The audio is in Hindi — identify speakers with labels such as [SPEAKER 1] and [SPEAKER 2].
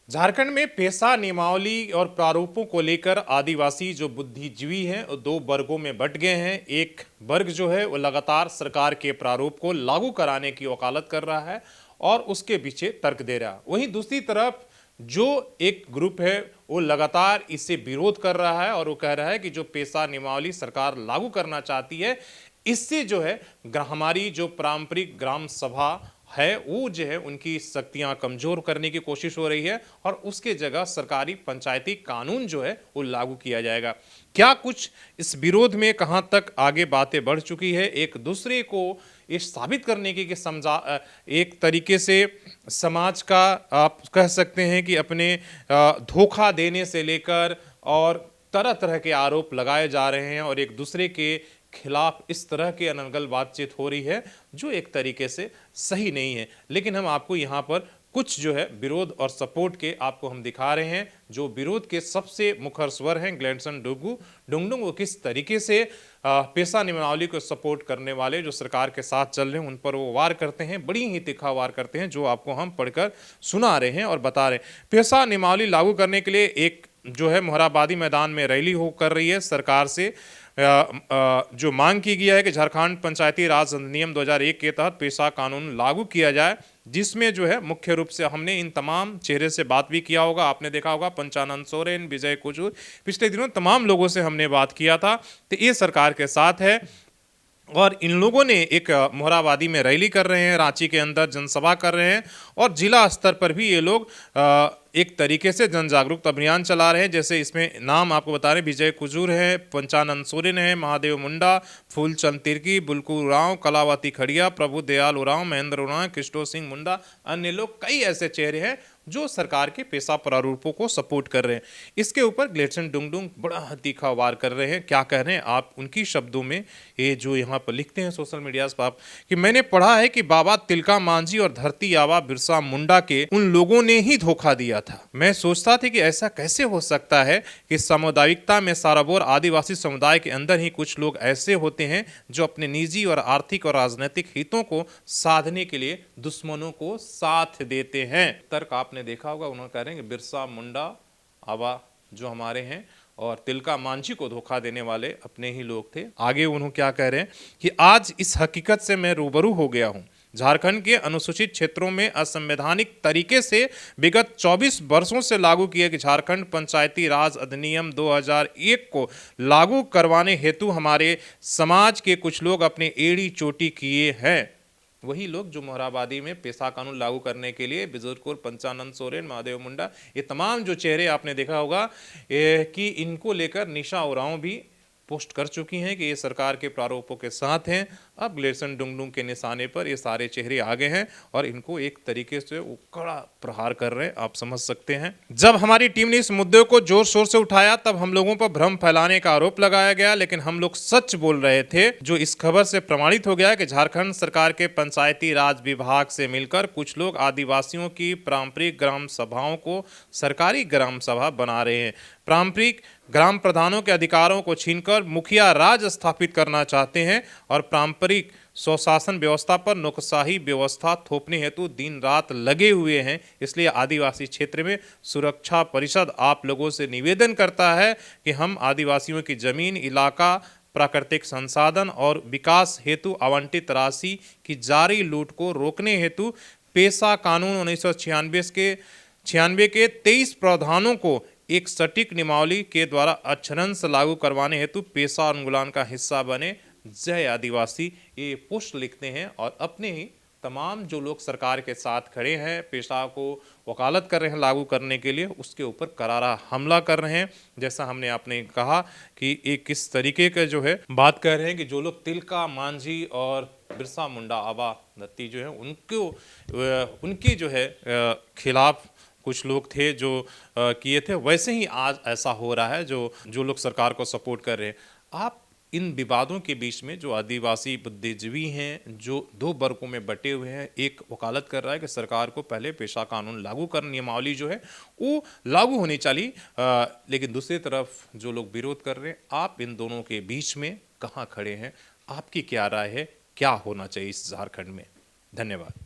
[SPEAKER 1] झारखंड में पेशा नियमावली और प्रारूपों को लेकर आदिवासी जो बुद्धिजीवी हैं वो दो वर्गों में बंट गए हैं। एक वर्ग जो है वो लगातार सरकार के प्रारूप को लागू कराने की वकालत कर रहा है और उसके पीछे तर्क दे रहा है। वहीं दूसरी तरफ जो एक ग्रुप है वो लगातार इससे विरोध कर रहा है और वो कह रहा है कि जो पेशा नियमावली सरकार लागू करना चाहती है इससे जो है हमारी जो पारंपरिक ग्राम सभा है वो जो है उनकी शक्तियां कमजोर करने की कोशिश हो रही है और उसके जगह सरकारी पंचायती कानून जो है वो लागू किया जाएगा। क्या कुछ इस विरोध में कहां तक आगे बातें बढ़ चुकी है एक दूसरे को ये साबित करने की कि समझा एक तरीके से समाज का आप कह सकते हैं कि अपने धोखा देने से लेकर और तरह तरह के आरोप लगाए जा रहे हैं और एक दूसरे के खिलाफ इस तरह की अनर्गल बातचीत हो रही है जो एक तरीके से सही नहीं है। लेकिन हम आपको यहाँ पर कुछ जो है विरोध और सपोर्ट के आपको हम दिखा रहे हैं। जो विरोध के सबसे मुखर स्वर हैं ग्लेडसन डुंगडुंग, वो किस तरीके से पेशा नियमावली को सपोर्ट करने वाले जो सरकार के साथ चल रहे हैं उन पर वो वार करते हैं, बड़ी ही तीखा वार करते हैं जो आपको हम पढ़कर सुना रहे हैं और बता रहे हैं। पेशा नियमावली लागू करने के लिए एक जो है मोरहाबादी मैदान में रैली हो कर रही है। सरकार से जो मांग की गई है कि झारखंड पंचायती राज अधिनियम 2001 के तहत पेशा कानून लागू किया जाए, जिसमें जो है मुख्य रूप से हमने इन तमाम चेहरे से बात भी किया होगा, आपने देखा होगा पंचानन सोरेन, विजय कुजूर, पिछले दिनों तमाम लोगों से हमने बात किया था। तो ये सरकार के साथ है और इन लोगों ने एक मोरहाबादी में रैली कर रहे हैं, रांची के अंदर जनसभा कर रहे हैं और जिला स्तर पर भी ये लोग एक तरीके से जन जागरूकता अभियान चला रहे हैं। जैसे इसमें नाम आपको बता रहे हैं, विजय कुजूर है, पंचानन सोरेन है, महादेव मुंडा, फूलचंद तिर्की, बुलकू उरांव, कलावती खड़िया, प्रभु दयाल उरांव, महेंद्र उरांव, कृष्णो सिंह मुंडा, अन्य लोग, कई ऐसे चेहरे हैं जो सरकार के पेशा प्रारूपों को सपोर्ट कर रहे हैं। इसके ऊपर ग्लेडसन डुंगडुंग बड़ा तीखा वार कर रहे हैं। क्या कह रहे हैं आप उनकी शब्दों में, ये जो यहाँ पर लिखते हैं सोशल मीडिया पर आप कि मैंने पढ़ा है कि बाबा तिलका मांझी और धरती आबा बिरसा मुंडा के उन लोगों ने ही धोखा दिया था। मैं सोचता था कि ऐसा कैसे हो सकता है कि सामुदायिकता में साराबोर आदिवासी समुदाय के अंदर ही कुछ लोग ऐसे होते हैं जो अपने निजी और आर्थिक और राजनीतिक हितों को साधने के लिए दुश्मनों को साथ देते हैं। तर्क आपने देखा होगा, उन्होंने कह रहे हैं कि बिरसा मुंडा आबा जो हमारे हैं और तिलका मांझी को धोखा देने वाले अपने ही लोग थे। आगे उन्होंने क्या कह रहे हैं कि आज इस हकीकत से मैं रूबरू हो गया हूं। झारखंड के अनुसूचित क्षेत्रों में असंवैधानिक तरीके से विगत 24 वर्षों से लागू किए गए झारखंड पंचायती राज अधिनियम 2001 को लागू करवाने हेतु हमारे समाज के कुछ लोग अपने एड़ी चोटी किए हैं। वही लोग जो मोरहाबादी में पेशा कानून लागू करने के लिए बुजुर्ग पंचानन सोरेन, महादेव मुंडा, ये तमाम जो चेहरे आपने देखा होगा कि इनको लेकर निशा उरांव भी पोस्ट कर चुकी हैं कि ये सरकार के प्रारूपों के साथ हैं। अब ग्लेडसन डुंगडुंग के निशाने पर ये सारे चेहरे आगे हैं और इनको एक तरीके से वो कड़ा प्रहार कर रहे हैं, आप समझ सकते हैं। जब हमारी टीम ने इस मुद्दे को जोर शोर से उठाया तब हम लोगों पर भ्रम फैलाने का आरोप लगाया गया, लेकिन हम लोग सच बोल रहे थे। जो इस खबर से प्रमाणित हो गया कि झारखंड सरकार के पंचायती राज विभाग से मिलकर कुछ लोग आदिवासियों की पारंपरिक ग्राम सभाओं को सरकारी ग्राम सभा बना रहे हैं। पारंपरिक ग्राम प्रधानों के अधिकारों को छीनकर मुखिया राज स्थापित करना चाहते हैं और पारंपरिक स्वशासन व्यवस्था पर नौकरशाही व्यवस्था थोपने हेतु दिन रात लगे हुए हैं। इसलिए आदिवासी क्षेत्र में सुरक्षा परिषद आप लोगों से निवेदन करता है कि हम आदिवासियों की जमीन, इलाका, प्राकृतिक संसाधन और विकास हेतु आवंटित राशि की जारी लूट को रोकने हेतु पेशा कानून 1996 के 23 प्रावधानों को एक सटीक नियमावली के द्वारा अक्षरशः लागू करवाने हेतु पेशा उन्मूलन का हिस्सा बने। जय आदिवासी, ये पोस्ट लिखते हैं और अपने ही तमाम जो लोग सरकार के साथ खड़े हैं, पेशा को वकालत कर रहे हैं लागू करने के लिए, उसके ऊपर करारा हमला कर रहे हैं। जैसा हमने आपने कहा कि एक किस तरीके का जो है बात कर रहे हैं कि जो लोग तिलका मांझी और बिरसा मुंडा आबा दत्ती जो है उनके जो है खिलाफ कुछ लोग थे जो किए थे, वैसे ही आज ऐसा हो रहा है जो लोग सरकार को सपोर्ट कर रहे हैं। आप इन विवादों के बीच में जो आदिवासी बुद्धिजीवी हैं जो दो वर्गों में बटे हुए हैं, एक वकालत कर रहा है कि सरकार को पहले पेशा कानून लागू कर, नियमावली जो है वो लागू होनी चाहिए, लेकिन दूसरी तरफ जो लोग विरोध कर रहे हैं, आप इन दोनों के बीच में कहाँ खड़े हैं? आपकी क्या राय है, क्या होना चाहिए इस झारखंड में? धन्यवाद।